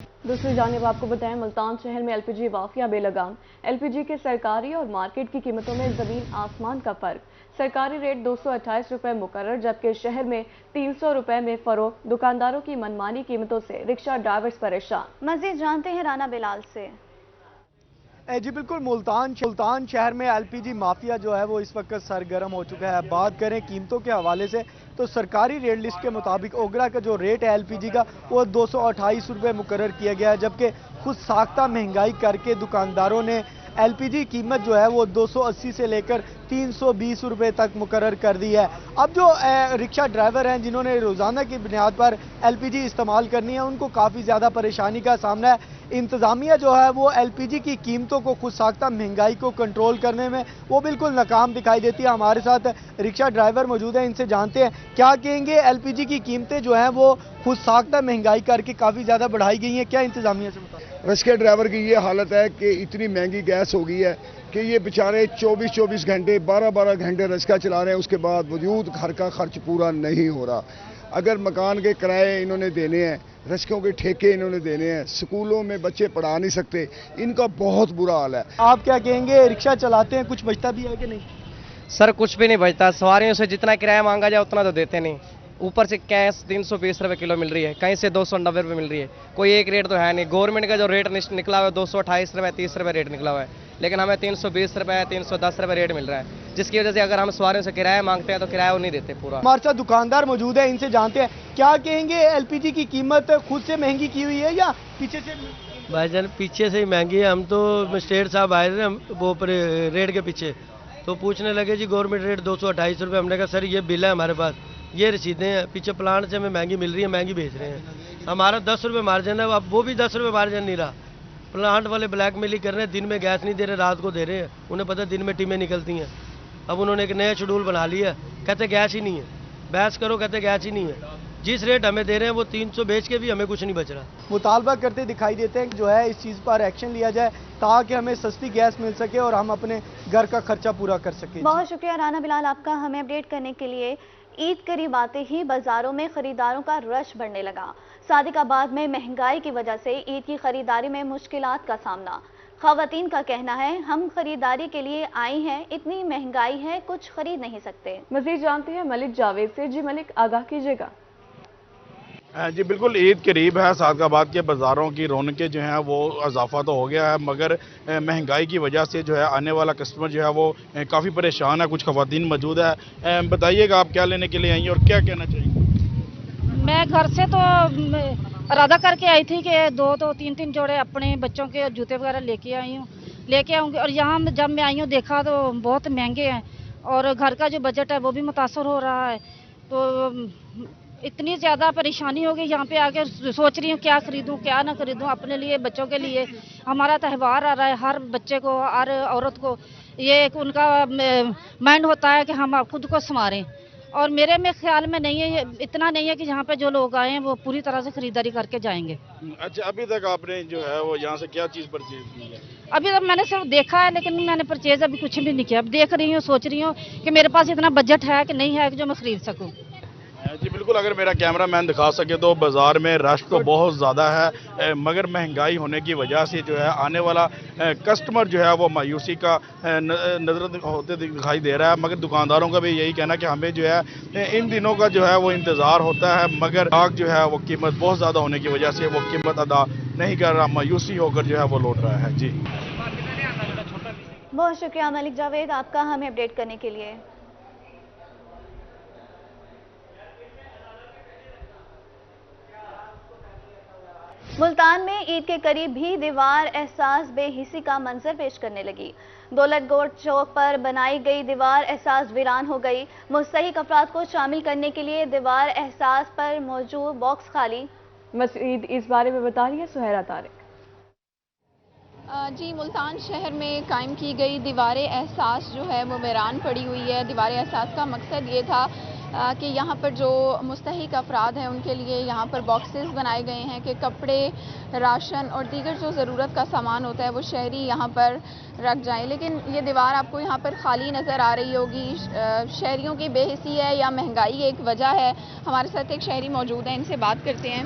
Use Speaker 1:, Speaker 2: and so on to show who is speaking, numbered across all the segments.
Speaker 1: दूसरी जानिब आपको बताएं, मुल्तान शहर में एलपीजी वाफिया बेलगाम। एलपीजी के सरकारी और मार्केट की कीमतों में ज़मीन आसमान का फर्क। सरकारी रेट 228 रुपये मुकर्रर, जबकि शहर में 300 रुपये में फरोख्त। दुकानदारों की मनमानी कीमतों से रिक्शा ड्राइवर्स परेशान।
Speaker 2: मजीद जानते हैं राना बिलाल से।
Speaker 3: जी बिल्कुल, मुल्तान शहर में एलपीजी माफिया जो है वो इस वक्त सरगर्म हो चुका है। बात करें कीमतों के हवाले से तो सरकारी रेट लिस्ट के मुताबिक ओगरा का जो रेट है एलपीजी का वो 228 रुपये मुकर्रर किया गया है, जबकि खुद साख्ता महंगाई करके दुकानदारों ने एलपीजी कीमत जो है वो 280 से लेकर 320 रुपये तक मुकर्रर कर दी है। अब जो रिक्शा ड्राइवर हैं जिन्होंने रोज़ाना की बुनियाद पर एलपीजी इस्तेमाल करनी है, उनको काफ़ी ज़्यादा परेशानी का सामना है। इंतज़ामिया जो है वो एलपीजी की कीमतों को खुद साख्ता महंगाई को कंट्रोल करने में वो बिल्कुल नाकाम दिखाई देती है। हमारे साथ रिक्शा ड्राइवर मौजूद हैं, इनसे जानते हैं क्या कहेंगे। एलपीजी की कीमतें जो हैं वो खुद साख्ता महंगाई करके काफ़ी ज़्यादा बढ़ाई गई हैं, क्या इंतज़ामिया से बताएं?
Speaker 4: रिक्शा ड्राइवर की ये हालत है कि इतनी महंगी गैस हो गई है कि ये बेचारे 24-24 घंटे 12-12 घंटे रिक्शा चला रहे हैं, उसके बाद वजूद घर का खर्च पूरा नहीं हो रहा। अगर मकान के किराए इन्होंने देने हैं, रिक्शों के ठेके इन्होंने देने हैं, स्कूलों में बच्चे पढ़ा नहीं सकते, इनका बहुत बुरा हाल है।
Speaker 3: आप क्या कहेंगे, रिक्शा चलाते हैं कुछ बचता भी है कि नहीं?
Speaker 5: सर कुछ भी नहीं बचता, सवारियों से जितना किराया मांगा जाए उतना तो देते नहीं। ऊपर से गैस 320 रुपये किलो मिल रही है, कहीं से 290 रुपये मिल रही है, कोई एक रेट तो है नहीं। गवर्नमेंट का जो रेट निकला हुआ है 228 रुपये 30 रुपये रेट निकला हुआ है, लेकिन हमें 320 रुपये 310 रुपये रेट मिल रहा है, जिसकी वजह से अगर हम सवारियों से किराया मांगते हैं तो किराया वो नहीं देते पूरा।
Speaker 3: हमारे साथ दुकानदार मौजूद है, इनसे जानते हैं क्या कहेंगे। एलपीजी की कीमत खुद से महंगी की हुई है या पीछे से?
Speaker 6: भाईजान पीछे से ही महंगी है। हम तो मजिस्ट्रेट साहब आए थे वो रेट के पीछे, तो पूछने लगे जी गवर्नमेंट रेट 228 रुपये। हमने कहा सर ये बिल है हमारे पास, ये रसीदें हैं, पीछे प्लांट से हमें महंगी मिल रही है, महंगी बेच रहे हैं। हमारा 10 रुपये मार्जिन है, अब वो भी 10 रुपये मार्जिन नहीं रहा। प्लांट वाले ब्लैक मेल कर रहे हैं, दिन में गैस नहीं दे रहे, रात को दे रहे हैं। उन्हें पता है दिन में टीमें निकलती हैं। अब उन्होंने एक नया शेड्यूल बना लिया, कहते गैस ही नहीं है। बहस करो, कहते गैस ही नहीं है। जिस रेट हमें दे रहे हैं वो 300 बेच के भी हमें कुछ नहीं बच रहा।
Speaker 3: मुतालबा करते दिखाई देते हैं कि जो है इस चीज़ पर एक्शन लिया जाए ताकि हमें सस्ती गैस मिल सके और हम अपने घर का खर्चा पूरा कर सकें।
Speaker 2: बहुत शुक्रिया राना बिलाल आपका हमें अपडेट करने के लिए। ईद करीब आते ही बाजारों में खरीदारों का रश बढ़ने लगा। सादिकाबाद में महंगाई की वजह से ईद की खरीदारी में मुश्किलात का सामना। खवातीन का कहना है हम खरीदारी के लिए आई हैं, इतनी महंगाई है कुछ खरीद नहीं सकते।
Speaker 1: मजीद जानते हैं मलिक जावेद से। जी मलिक, आगाह कीजिएगा।
Speaker 7: जी बिल्कुल, ईद करीब है, सादिकाबाद के बाज़ारों की रौनकें जो हैं वो इजाफा तो हो गया है, मगर महंगाई की वजह से जो है आने वाला कस्टमर जो है वो काफ़ी परेशान है। कुछ खवातीन मौजूद है, बताइएगा आप क्या लेने के लिए आई हैं और क्या कहना चाहिए?
Speaker 8: मैं घर से तो इरादा करके आई थी कि 2-3 जोड़े अपने बच्चों के जूते वगैरह लेके आऊँगी, और यहाँ जब मैं आई हूँ देखा तो बहुत महंगे हैं और घर का जो बजट है वो भी मुतासर हो रहा है। तो इतनी ज़्यादा परेशानी हो गई, यहाँ पे आके सोच रही हूँ क्या खरीदूँ क्या ना खरीदूँ अपने लिए, बच्चों के लिए। हमारा त्यौहार आ रहा है, हर बच्चे को हर औरत को ये एक उनका माइंड होता है कि हम खुद को संवारें, और मेरे में ख्याल में नहीं है, इतना नहीं है कि यहाँ पे जो लोग आए हैं वो पूरी तरह से खरीदारी करके जाएंगे।
Speaker 7: अच्छा, अभी तक आपने जो है वो यहाँ से क्या चीज़ परचेज की है?
Speaker 8: अभी तक मैंने सिर्फ देखा है, लेकिन मैंने परचेज अभी कुछ भी नहीं किया। अब देख रही हूँ, सोच रही हूँ कि मेरे पास इतना बजट है कि नहीं है कि जो मैं खरीद सकूँ।
Speaker 7: जी बिल्कुल, अगर मेरा कैमरा मैन दिखा सके तो बाज़ार में रश तो बहुत ज़्यादा है, मगर महंगाई होने की वजह से जो है आने वाला कस्टमर जो है वो मायूसी का नज़र होते दिखाई दे रहा है। मगर दुकानदारों का भी यही कहना कि हमें जो है इन दिनों का जो है वो इंतज़ार होता है, मगर आग जो है वो कीमत बहुत ज़्यादा होने की वजह से वो कीमत अदा नहीं कर रहा, मायूसी होकर जो है वो लौट रहा है। जी
Speaker 2: बहुत शुक्रिया मलिक जावेद आपका हमें अपडेट करने के लिए। मुल्तान में ईद के करीब भी दीवार एहसास बेहिसी का मंजर पेश करने लगी। दौलत गोट चौक पर बनाई गई दीवार एहसास वीरान हो गई। मुस्तहिक अफराद को शामिल करने के लिए दीवार एहसास पर मौजूद बॉक्स खाली।
Speaker 1: मजीद इस बारे में बता रही है सुहैरा तारिक।
Speaker 9: जी, मुल्तान शहर में कायम की गई दीवार एहसास जो है वो वीरान पड़ी हुई है। दीवार एहसास का मकसद ये था कि यहाँ पर जो मुस्तहिक अफराद हैं उनके लिए यहाँ पर बॉक्सेस बनाए गए हैं कि कपड़े, राशन और दीगर जो ज़रूरत का सामान होता है वो शहरी यहाँ पर रख जाएं। लेकिन ये दीवार आपको यहाँ पर खाली नज़र आ रही होगी। शहरियों की बेहिसी है या महंगाई एक वजह है? हमारे साथ एक शहरी मौजूद है, इनसे बात करते हैं।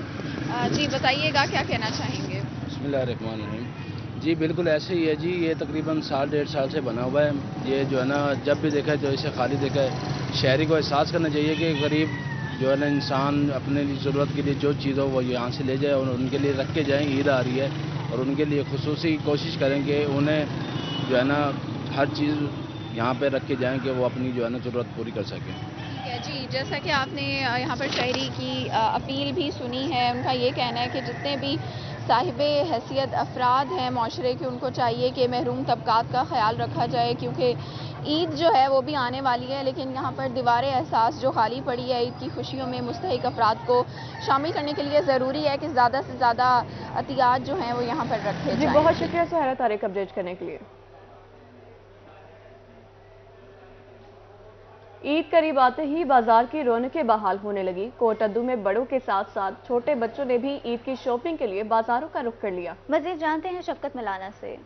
Speaker 9: जी बताइएगा, क्या कहना चाहेंगे?
Speaker 10: बिस्मिल्लाहिर्रहमानिर्रहीम। जी बिल्कुल ऐसे ही है जी, ये तकरीबन साल 1.5 साल से बना हुआ है। ये जो है ना, जब भी देखा है तो इसे खाली देखा है। शहरी को एहसास करना चाहिए कि गरीब जो है ना इंसान अपने लिए ज़रूरत के लिए जो चीज़ हो वो यहाँ से ले जाए और उनके लिए रख के जाएँ। ईद आ रही है और उनके लिए खुसूसी कोशिश करेंगे उन्हें जो है ना हर चीज़ यहाँ पे रख के जाएँ कि वो अपनी जो है ना ज़रूरत पूरी कर सकें।
Speaker 9: ठीक है जी, जैसा कि आपने यहाँ पर शहरी की अपील भी सुनी है, उनका ये कहना है कि जितने भी साहिबे हैसियत अफराद हैं माशरे के, उनको चाहिए कि महरूम तबकात का ख्याल रखा जाए, क्योंकि ईद जो है वो भी आने वाली है। लेकिन यहाँ पर दीवार एहसास जो खाली पड़ी है, ईद की खुशियों में मुस्तहिक अफराद को शामिल करने के लिए ज़रूरी है कि ज़्यादा से ज़्यादा अतियात जो हैं वो यहाँ पर रखे
Speaker 1: जी
Speaker 9: जाएं।
Speaker 1: बहुत शुक्रिया सुहैरा तारिक अपडेट करने के लिए। ईद करीब आते ही बाजार की रौनकें बहाल होने लगी। कोटद्दू में बड़ों के साथ साथ छोटे बच्चों ने भी ईद की शॉपिंग के लिए बाजारों का रुख कर लिया।
Speaker 2: मजीद जानते हैं शफकत मिलाना से।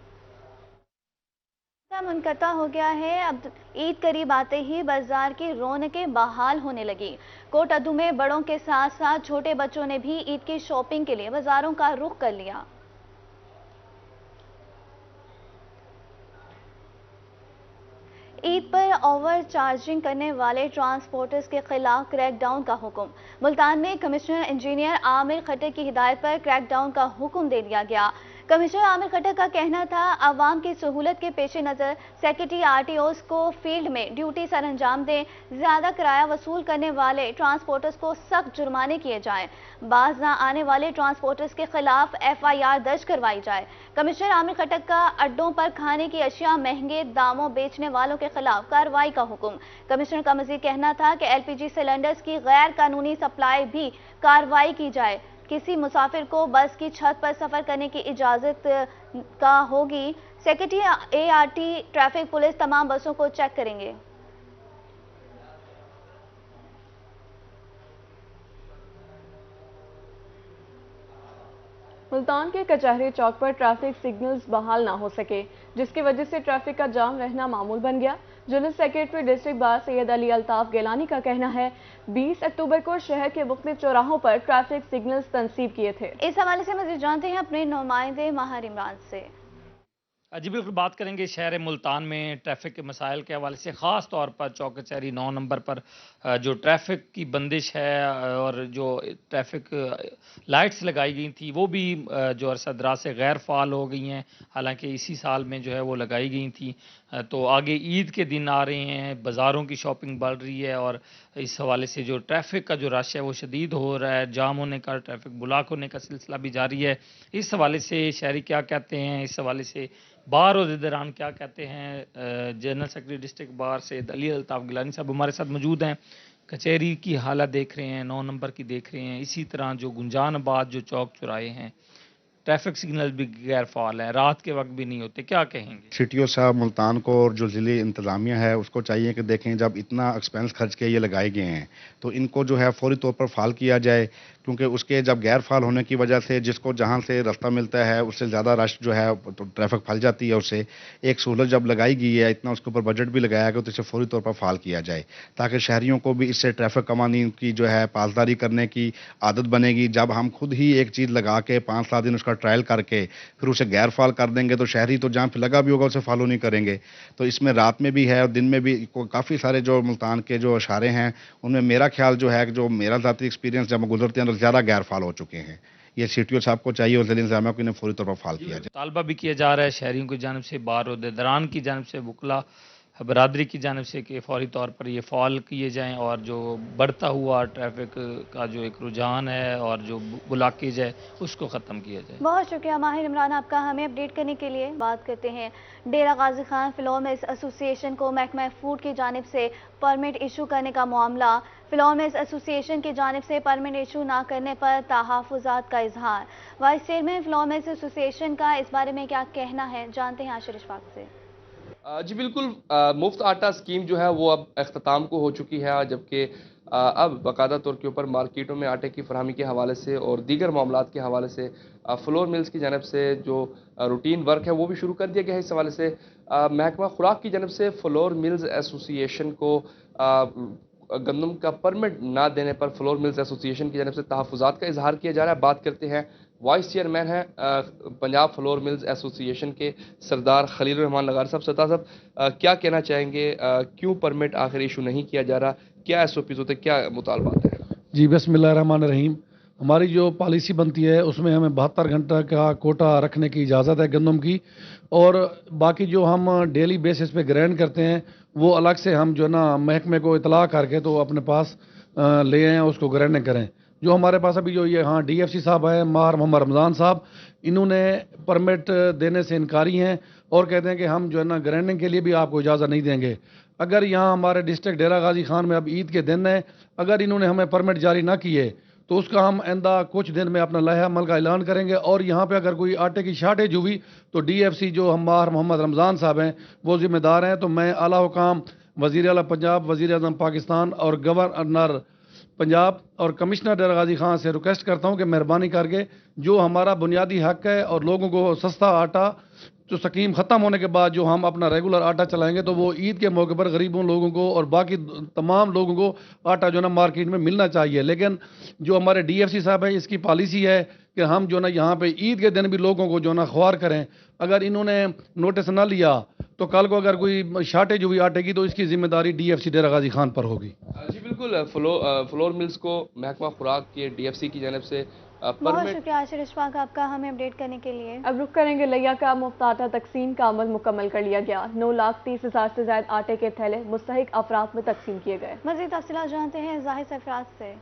Speaker 2: मुनक़ता हो गया है। अब ईद करीब आते ही बाजार की रौनकें बहाल होने लगी। कोटद्दू में बड़ों के साथ साथ छोटे बच्चों ने भी ईद की शॉपिंग के लिए बाजारों का रुख कर लिया। ईद पर ओवर चार्जिंग करने वाले ट्रांसपोर्टर्स के खिलाफ क्रैकडाउन का हुक्म। मुल्तान में कमिश्नर इंजीनियर आमिर खट्टर की हिदायत पर क्रैकडाउन का हुक्म दे दिया गया। कमिश्नर आमिर खट्टर का कहना था, आवाम की सहूलत के पेश नज़र सेक्रेटरी आरटीओस को फील्ड में ड्यूटी सर अंजाम दें, ज़्यादा किराया वसूल करने वाले ट्रांसपोर्टर्स को सख्त जुर्माने किए जाएं, बाज ना आने वाले ट्रांसपोर्टर्स के खिलाफ FIR दर्ज करवाई जाए। कमिश्नर आमिर खट्टर का अड्डों पर खाने की अशिया महंगे दामों बेचने वालों के खिलाफ कार्रवाई का हुक्म। कमिश्नर का मजीद कहना था कि LPG सिलेंडर्स की गैर कानूनी सप्लाई भी कार्रवाई की जाए। किसी मुसाफिर को बस की छत पर सफर करने की इजाजत का होगी। सेक्रेटरी ART ट्रैफिक पुलिस तमाम बसों को चेक करेंगे।
Speaker 1: मुल्तान के कचहरी चौक पर ट्रैफिक सिग्नल्स बहाल ना हो सके, जिसकी वजह से ट्रैफिक का जाम रहना मामूल बन गया। General secretary district bar Syed Ali Altaf Gilani का कहना है, 20 अक्टूबर को शहर के मुख्तलिफ चौराहों पर ट्रैफिक सिग्नल्स तनसीब किए थे।
Speaker 2: इस हवाले से मज़ीद जानते हैं अपने नुमाइंदे माहिर इमरान से।
Speaker 11: जी बिल्कुल, बात करेंगे शहर मुल्तान में ट्रैफिक के मसाइल के हवाले से। ख़ास तौर पर चौक कचहरी 9 नंबर पर जो ट्रैफिक की बंदिश है और जो ट्रैफिक लाइट्स लगाई गई थी वो भी जो अरसा दराज से गैर फ़ाल हो गई हैं। हालांकि इसी साल में जो है वो लगाई गई थी। तो आगे ईद के दिन आ रहे हैं, बाज़ारों की शॉपिंग बढ़ रही है और इस हवाले से जो ट्रैफिक का जो रश है वो शदीद हो रहा है। जाम होने का, ट्रैफिक ब्लॉक होने का सिलसिला भी जारी है। इस हवाले से शहरी क्या कहते हैं, इस हवाले से बार अहदेदारान क्या कहते हैं। General secretary district bar Syed Ali Altaf Gilani sahab हमारे साथ मौजूद हैं। कचहरी की हालत देख रहे हैं, 9 नंबर की देख रहे हैं, इसी तरह जो गुंजानाबाद जो चौक चौराहे हैं ट्रैफिक सिग्नल भी गैर फाल है, रात के वक्त भी नहीं होते, क्या कहेंगे?
Speaker 12: सिटीओ साहब मुल्तान को और जो ज़िले इंतज़ामिया है उसको चाहिए कि देखें, जब इतना एक्सपेंस खर्च के ये लगाए गए हैं तो इनको जो है फौरी तौर पर फाल किया जाए, क्योंकि उसके जब गैर फाल होने की वजह से जिसको जहां से रास्ता मिलता है उससे ज़्यादा रश जो है तो ट्रैफिक फैल जाती है। उससे एक सहूलत जब लगाई गई है, इतना उसके ऊपर बजट भी लगाया गया, तो इसे फौरी तौर पर फाल किया जाए ताकि शहरियों को भी इससे ट्रैफिक कवानीन की जो है पासदारी करने की आदत बनेगी। जब हम खुद ही एक चीज़ लगा के 5-7 दिन उसका ट्रायल करके फिर उसे गैर फाल कर देंगे तो शहरी तो जहाँ पे लगा भी होगा उसे फॉलो नहीं करेंगे। तो इसमें रात में भी है और दिन में भी काफ़ी सारे जो मुल्तान के जो इशारे हैं उनमें मेरा ख्याल जो है कि जो मेरा ज़ाती एक्सपीरियंस जब गुजरते हैं तो ज़्यादा गैर फाल हो चुके हैं। ये सीटीओ साहब को चाहिए और ज़िले इंतज़ामिया को इन्हें फौरी तौर पर फाल किया जाए।
Speaker 11: तालबा भी किया जा रहा है शहरियों की जानिब से, बार अहदेदारान की जानिब से, वकला बरादरी की जानिब से कि फौरी तौर पर ये फाल किए जाएँ और जो बढ़ता हुआ ट्रैफिक का जो एक रुझान है और जो ब्लॉकेज है उसको ख़त्म किया जाए।
Speaker 2: बहुत शुक्रिया माहिर इमरान आपका हमें अपडेट करने के लिए। बात करते हैं डेरा गाजी खान फिलोमेस एसोसिएशन को महकमा फूड की जानिब से परमिट इशू करने का मामला। फिलोमेस एसोसिएशन की जानिब से परमिट इशू ना करने पर तहफ़्फ़ुज़ात का इजहार। वाइस चेयरमैन फिलोमेस एसोसिएशन का इस बारे में क्या कहना है, जानते हैं आशिर इशफाक से।
Speaker 13: जी बिल्कुल, मुफ्त आटा स्कीम जो है वो अब अख्ताम को हो चुकी है, जबकि अब बाकायदा तौर के ऊपर मार्केटों में आटे की फरहमी के हवाले से और दीगर मामलात के हवाले से फ्लोर मिल्स की जानब से जो रूटीन वर्क है वो भी शुरू कर दिया गया है। इस हवाले से महकमा खुराक की जानब से फ्लोर मिल्स एसोसिएशन को گندم کا پرمٹ نہ دینے پر فلور ملز ایسوسی ایشن کی جانب سے تحفظات کا اظہار کیا جا رہا ہے. بات کرتے ہیں وائس چیئرمین ہیں پنجاب فلور ملز ایسوسی ایشن کے سردار خلیل الرحمان لغاری صاحب. سردار صاحب کیا کہنا چاہیں گے, کیوں پرمٹ آخر ایشو نہیں کیا جا رہا, کیا ایس او پیز ہوتے, کیا مطالبات ہیں؟
Speaker 14: جی بسم اللہ الرحمن الرحیم. ہماری جو پالیسی بنتی ہے اس میں ہمیں 72 گھنٹہ کا کوٹا رکھنے کی اجازت ہے گندم کی, اور باقی جو ہم ڈیلی بیسس پہ گرینڈ کرتے ہیں وہ الگ سے ہم جو ہے نا محکمے کو اطلاع کر کے تو اپنے پاس لے آئیں, اس کو گرینڈ کریں. جو ہمارے پاس ابھی جو یہ ڈی ایف سی صاحب ہیں ماہر محمد رمضان صاحب, انہوں نے پرمٹ دینے سے انکاری ہیں اور کہتے ہیں کہ ہم جو ہے نا گرینڈنگ کے لیے بھی آپ کو اجازت نہیں دیں گے. اگر یہاں ہمارے ڈسٹرکٹ ڈیرہ غازی خان میں اب عید کے دن ہے, اگر انہوں نے ہمیں پرمٹ جاری نہ کیے تو اس کا ہم آئندہ کچھ دن میں اپنا لائحہ عمل کا اعلان کریں گے. اور یہاں پہ اگر کوئی آٹے کی شارٹیج ہوئی تو ڈی ایف سی جو ہم ماہر محمد رمضان صاحب ہیں وہ ذمہ دار ہیں. تو میں اعلیٰ حکام وزیر اعلیٰ پنجاب, وزیر اعظم پاکستان اور گورنر پنجاب اور کمشنر ڈیرہ غازی خان سے ریکویسٹ کرتا ہوں کہ مہربانی کر کے جو ہمارا بنیادی حق ہے اور لوگوں کو سستا آٹا جو سکیم ختم ہونے کے بعد جو ہم اپنا ریگولر آٹا چلائیں گے تو وہ عید کے موقع پر غریبوں لوگوں کو اور باقی تمام لوگوں کو آٹا جو ہے نا مارکیٹ میں ملنا چاہیے. لیکن جو ہمارے ڈی ایف سی صاحب ہیں اس کی پالیسی ہے کہ ہم جو ہے نا یہاں پہ عید کے دن بھی لوگوں کو جو ہے نا خوار کریں. اگر انہوں نے نوٹس نہ لیا تو کل کو اگر کوئی شارٹیج ہوئی آٹے کی تو اس کی ذمہ داری D F C Dera Ghazi Khan پر ہوگی.
Speaker 13: جی بالکل, فلور ملز کو محکمہ خوراک کے ڈی ایف سی کی جانب سے
Speaker 2: بہت شکریہ عاشر اشفاق آپ کا ہمیں اپڈیٹ کرنے کے لیے.
Speaker 1: اب رخ کریں گے لیا کا. مفت آٹا تقسیم کا عمل مکمل کر لیا گیا. 9,30,000 سے زائد آٹے کے تھیلے مستحق افراد میں تقسیم کیے گئے.
Speaker 2: مزید تفصیلات جانتے ہیں ظاہر سرفراز سے.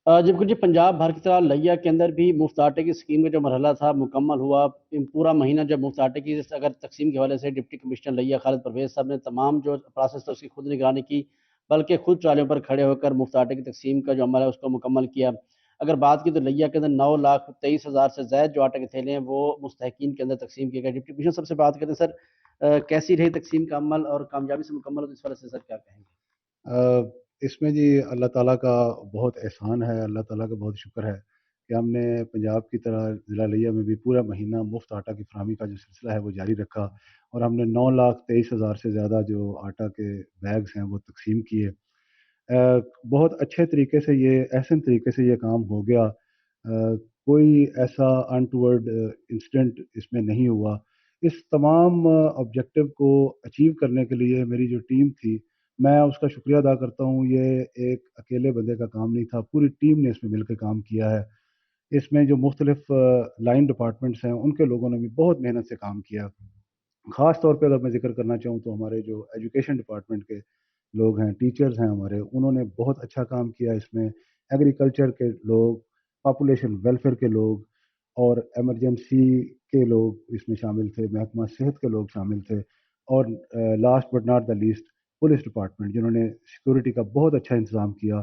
Speaker 15: جبکہ پنجاب بھر کی طرح لیا کے اندر بھی مفت آٹے کی اسکیم کا جو مرحلہ تھا مکمل ہوا. پورا مہینہ جب مفت آٹے کی اگر تقسیم کے حوالے سے ڈپٹی کمشنر لیا خالد پرویز صاحب نے تمام جو پروسیس تھا اس کی خود نگرانی کی, بلکہ خود ٹرالیوں پر کھڑے ہو کر مفت آٹے کی تقسیم کا جو عمل ہے اس کو مکمل کیا. اگر بات کی تو لیا کے اندر 9,23,000 سے زائد جو آٹے کے تھیلے ہیں وہ مستحقین کے اندر تقسیم کیے گئے. ڈپٹی کمشنر صاحب سے بات کرتے ہیں. سر کیسی رہی تقسیم کا عمل اور کامیابی سے مکمل ہو, اس وجہ سے سر کیا کہیں گے؟
Speaker 16: اس میں جی اللہ تعالیٰ کا بہت احسان ہے, اللہ تعالیٰ کا بہت شکر ہے کہ ہم نے پنجاب کی طرح ضلع لیا میں بھی پورا مہینہ مفت آٹا کی فراہمی کا جو سلسلہ ہے وہ جاری رکھا, اور ہم نے 9,23,000 سے زیادہ جو آٹا کے بیگز ہیں وہ تقسیم کیے. بہت اچھے طریقے سے احسن طریقے سے یہ کام ہو گیا. کوئی ایسا انٹورڈ انسیڈنٹ اس میں نہیں ہوا. اس تمام آبجیکٹیو کو اچیو کرنے کے لیے میری جو ٹیم تھی میں اس کا شکریہ ادا کرتا ہوں. یہ ایک اکیلے بندے کا کام نہیں تھا, پوری ٹیم نے اس میں مل کے کام کیا ہے. اس میں جو مختلف لائن ڈپارٹمنٹس ہیں ان کے لوگوں نے بھی بہت محنت سے کام کیا. خاص طور پہ اگر میں ذکر کرنا چاہوں تو ہمارے جو ایجوکیشن ڈپارٹمنٹ کے لوگ ہیں, ٹیچرز ہیں ہمارے, انہوں نے بہت اچھا کام کیا. اس میں ایگریکلچر کے لوگ, پاپولیشن ویلفیئر کے لوگ اور ایمرجنسی کے لوگ اس میں شامل تھے, محکمہ صحت کے لوگ شامل تھے, اور last but not the least police department جنہوں نے سیکورٹی کا بہت اچھا انتظام کیا.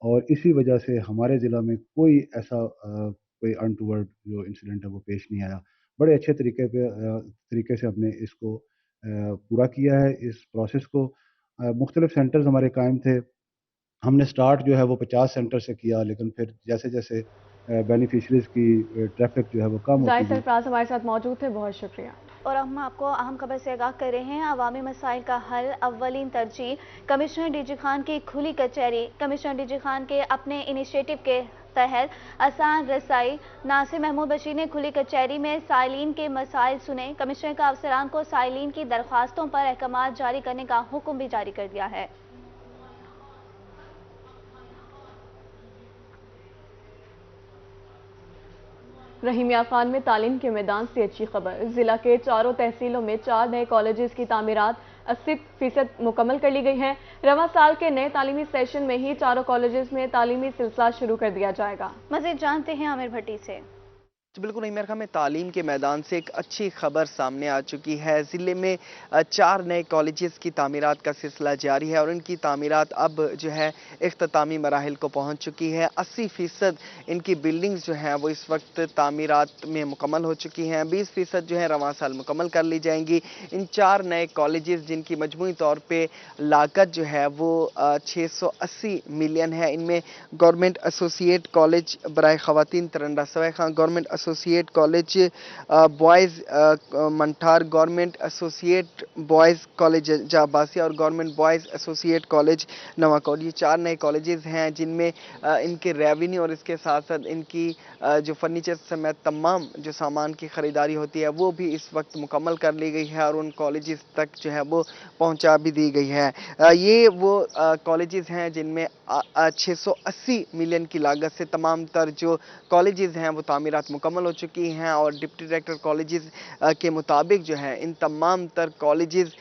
Speaker 16: اور اسی وجہ سے ہمارے ضلع میں کوئی ایسا کوئی انٹورڈ جو انسیڈنٹ ہے وہ پیش نہیں آیا. بڑے اچھے طریقے سے ہم نے اس کو پورا کیا ہے. اس پروسیس کو مختلف سینٹرز ہمارے قائم تھے. ہم نے سٹارٹ جو ہے وہ 50 سینٹر سے کیا, لیکن پھر جیسے جیسے بینیفیشریز کی ٹریفک جو ہے وہ کم ہوتی
Speaker 1: ظاہر سرفراز ہمارے ساتھ موجود تھے, بہت شکریہ.
Speaker 2: اور ہم آپ کو اہم خبر سے آگاہ کر رہے ہیں. عوامی مسائل کا حل اولین ترجیح. کمشنر ڈی جی خان کی کھلی کچہری. کمشنر ڈی جی خان کے اپنے انیشیٹو کے تحت آسان رسائی. ناصر محمود بشیر نے کھلی کچہری میں سائلین کے مسائل سنے. کمشنر کا افسران کو سائلین کی درخواستوں پر احکامات جاری کرنے کا حکم بھی جاری کر دیا ہے.
Speaker 1: رحیم یار خان میں تعلیم کے میدان سے اچھی خبر. ضلع کے چاروں تحصیلوں میں 4 نئے کالجز کی تعمیرات 80% مکمل کر لی گئی ہیں. رواں سال کے نئے تعلیمی سیشن میں ہی چاروں کالجز میں تعلیمی سلسلہ شروع کر دیا جائے گا.
Speaker 2: مزید جانتے ہیں عامر بھٹی سے.
Speaker 17: بالکل رحیم یار خان میں تعلیم کے میدان سے ایک اچھی خبر سامنے آ چکی ہے. ضلع میں 4 نئے کالجز کی تعمیرات کا سلسلہ جاری ہے اور ان کی تعمیرات اب جو ہے اختتامی مراحل کو پہنچ چکی ہے. 80% ان کی بلڈنگز جو ہیں وہ اس وقت تعمیرات میں مکمل ہو چکی ہیں. 20% جو ہے رواں سال مکمل کر لی جائیں گی. ان 4 نئے کالجز جن کی مجموعی طور پہ لاگت جو ہے وہ 680 ملین ہے. ان میں گورنمنٹ ایسوسیٹ کالج برائے خواتین Tarinda Sawai Khan, government associate college boys, Manthar government associate boys college Jabasia और government boys associate college Nawakot. ये 4 नए कॉलेजेस हैं जिनमें इनके रेवेन्यू और इसके साथ साथ इनकी जो फर्नीचर समेत तमाम जो सामान की ख़रीदारी होती है वो भी इस वक्त मुकम्मल कर ली गई है और उन कॉलेजेस तक जो है वो पहुंचा भी दी गई है। ये वो कॉलेजेस हैं जिनमें 680 मिलियन की लागत से तमाम तर जो कॉलेजेस हैं वो तामीरात मुकम्मल हो चुकी हैं और डिप्टी डायरेक्टर कॉलेजेस के मुताबिक जो है इन तमाम तर कॉलेजेस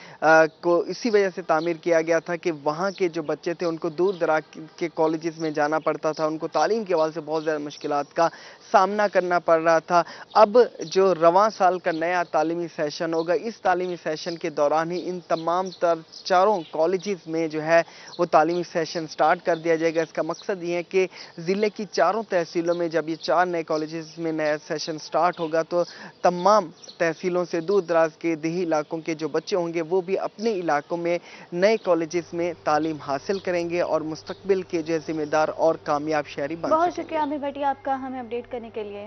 Speaker 17: को इसी वजह से तामीर किया गया था कि वहाँ के जो बच्चे थे उनको दूर दराज के कॉलेजेस में जाना पड़ता था, उनको तालीम के हवाले से बहुत ज़्यादा मुश्किलात का सामना करना पड़ रहा था। अब जो रवां साल का नया तालीमी सेशन होगा, इस तालीमी सेशन के दौरान ही इन तमाम तर 4 कॉलेजेस में जो है वो तालीमी सेशन स्टार्ट कर दिया जाएगा। इसका मकसद ये है कि ज़िले की 4 तहसीलों में जब ये 4 नए कॉलेजेस में नया सेशन स्टार्ट होगा तो तमाम तहसीलों से दूर दराज के देही इलाकों के जो बच्चे होंगे वो भी अपने इलाकों में नए कॉलेजेस में तालीम हासिल करेंगे और मुस्तकबिल के जो जिम्मेदार और कामयाब शहरी बन सकेंगे।
Speaker 2: बहुत शुक्रिया आमिर भट्टी आपका हमें अपडेट करने के लिए।